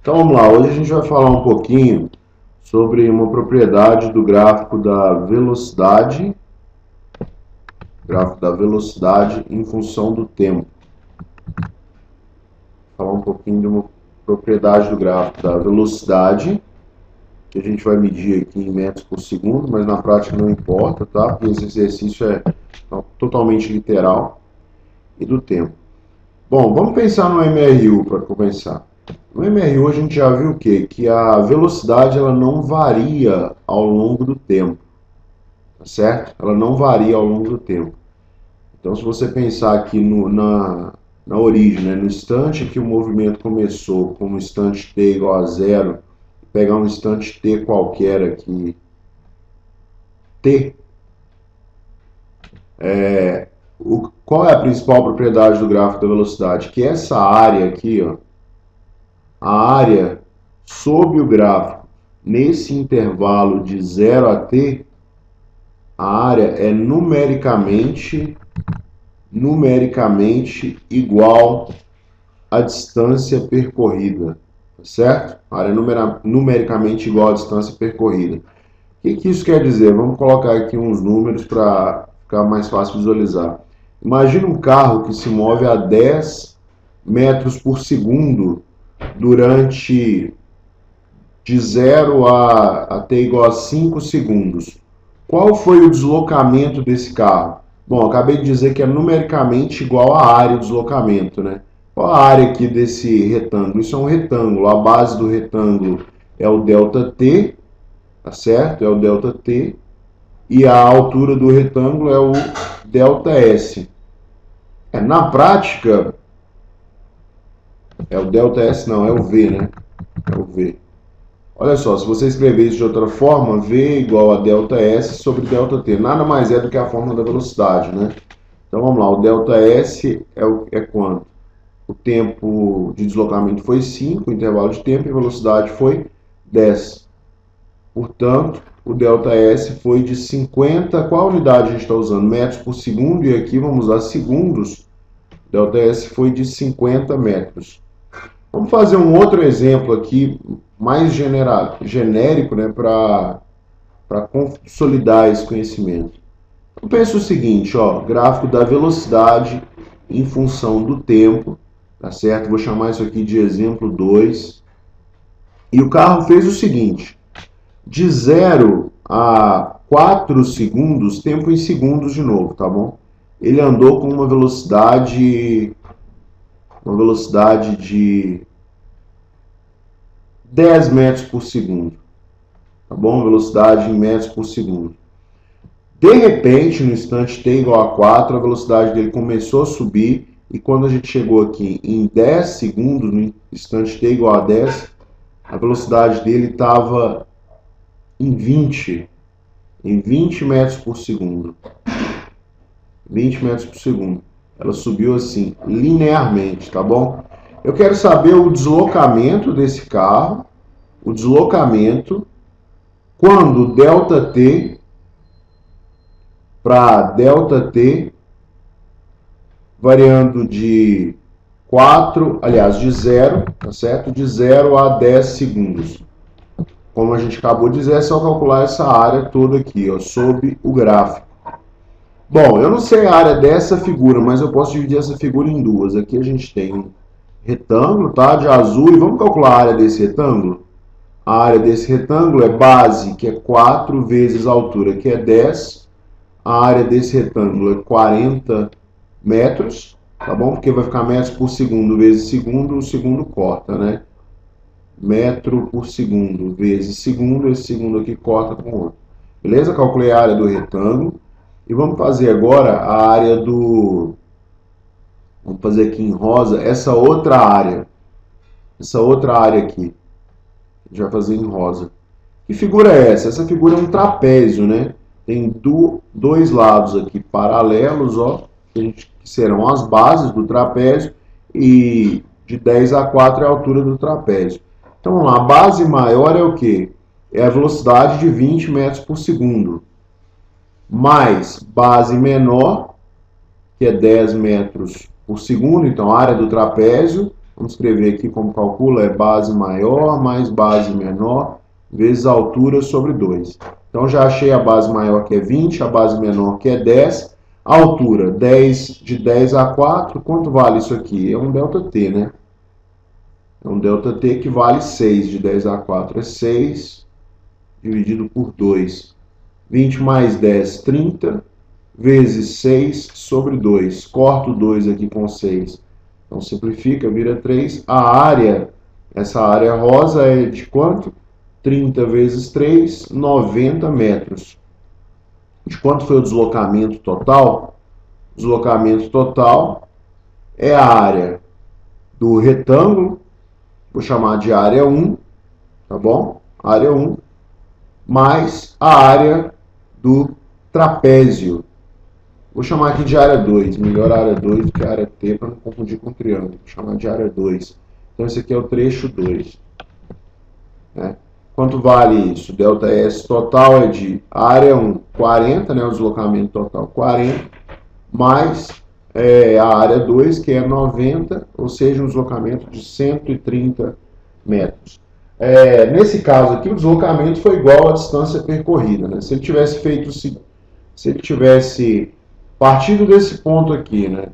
Então vamos lá, hoje a gente vai falar um pouquinho sobre uma propriedade do gráfico da velocidade em função do tempo. Falar um pouquinho de uma propriedade do gráfico da velocidade, que a gente vai medir aqui em metros por segundo, mas na prática não importa, tá? Porque esse exercício é totalmente literal, e do tempo. Bom, vamos pensar no MRU para começar. No MRU a gente já viu o quê? Que a velocidade ela não varia ao longo do tempo, tá certo? Ela não varia ao longo do tempo. Então, se você pensar aqui na origem, né, no instante que o movimento começou, com um instante t igual a zero, pegar um instante t qualquer aqui, t, qual é a principal propriedade do gráfico da velocidade? Que essa área aqui, ó, a área sob o gráfico, nesse intervalo de 0 a t, a área é numericamente igual à distância percorrida, tá certo? A área numericamente igual à distância percorrida. O que isso quer dizer? Vamos colocar aqui uns números para ficar mais fácil visualizar. Imagina um carro que se move a 10 metros por segundo durante de 0 a t igual a 5 segundos. Qual foi o deslocamento desse carro? Bom, acabei de dizer que é numericamente igual à área do deslocamento, né? Qual a área aqui desse retângulo? Isso é um retângulo. A base do retângulo é o ΔT, tá certo? É o ΔT. E a altura do retângulo é o ΔS. Na prática, é o ΔS, não, é o V, né? É o V. Olha só, se você escrever isso de outra forma, V igual a ΔS sobre ΔT. Nada mais é do que a fórmula da velocidade, né? Então vamos lá, o ΔS é quanto? O tempo de deslocamento foi 5, o intervalo de tempo, e a velocidade foi 10. Portanto, o ΔS foi de 50, qual unidade a gente está usando? Metros por segundo, e aqui vamos usar segundos. O ΔS foi de 50 metros. Vamos fazer um outro exemplo aqui, mais genérico, né, para consolidar esse conhecimento. Então, pensa o seguinte, ó, gráfico da velocidade em função do tempo, tá certo? Vou chamar isso aqui de exemplo 2. E o carro fez o seguinte, de 0 a 4 segundos, tempo em segundos de novo, tá bom? Ele andou com uma velocidade de 10 metros por segundo, tá bom? Velocidade em metros por segundo. De repente, no instante t igual a 4, a velocidade dele começou a subir, e quando a gente chegou aqui em 10 segundos, no instante t igual a 10, a velocidade dele estava em 20 metros por segundo. 20 metros por segundo. Ela subiu assim, linearmente, tá bom? Eu quero saber o deslocamento desse carro, o deslocamento, quando ΔT para ΔT, variando de 4, aliás, de 0, tá certo? De 0 a 10 segundos. Como a gente acabou de dizer, é só calcular essa área toda aqui, ó, sob o gráfico. Bom, eu não sei a área dessa figura, mas eu posso dividir essa figura em duas. Aqui a gente tem um retângulo, tá? De azul, e vamos calcular a área desse retângulo? A área desse retângulo é base, que é 4 vezes a altura, que é 10. A área desse retângulo é 40 metros, tá bom? Porque vai ficar metros por segundo vezes segundo, o segundo corta, né? Metro por segundo vezes segundo, esse segundo aqui corta com o outro. Beleza? Calculei a área do retângulo. E vamos fazer agora a área do... Vamos fazer aqui em rosa essa outra área. Essa outra área aqui. A gente vai fazer em rosa. Que figura é essa? Essa figura é um trapézio, né? Tem dois lados aqui paralelos, ó, que serão as bases do trapézio, e de 10 a 4 é a altura do trapézio. Então vamos lá, a base maior é o quê? É a velocidade de 20 metros por segundo, mais base menor, que é 10 metros por segundo, então a área do trapézio Vamos escrever aqui como calcula, é base maior mais base menor vezes a altura sobre 2. Então, já achei a base maior que é 20, a base menor que é 10. A altura, 10 de 10 a 4, quanto vale isso aqui? É um ΔT, né? É um ΔT que vale 6 de 10 a 4, é 6 dividido por 2. 20 mais 10, 30, vezes 6 sobre 2. Corto 2 aqui com 6. Então, simplifica, vira 3. A área, essa área rosa é de quanto? 30 vezes 3, 90 metros. De quanto foi o deslocamento total? O deslocamento total é a área do retângulo, vou chamar de área 1, tá bom? Área 1, mais a área do trapézio. Vou chamar aqui de área 2, melhor área 2 do que a área T, para não confundir com triângulo. Vou chamar de área 2. Então, esse aqui é o trecho 2. Né? Quanto vale isso? ΔS total é de área 1, 40, né? O deslocamento total 40, mais a área 2, que é 90, ou seja, um deslocamento de 130 metros. Nesse caso aqui, o deslocamento foi igual à distância percorrida. Né? Se ele tivesse feito, se ele tivesse partido desse ponto aqui, né?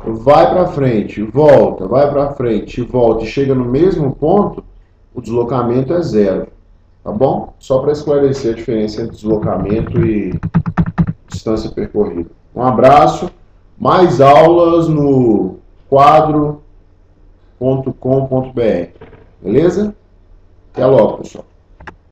Vai para frente, volta, vai para frente, volta e chega no mesmo ponto, o deslocamento é zero. Tá bom? Só para esclarecer a diferença entre deslocamento e distância percorrida. Um abraço. Mais aulas no quadro.com.br. Beleza? Até logo, pessoal.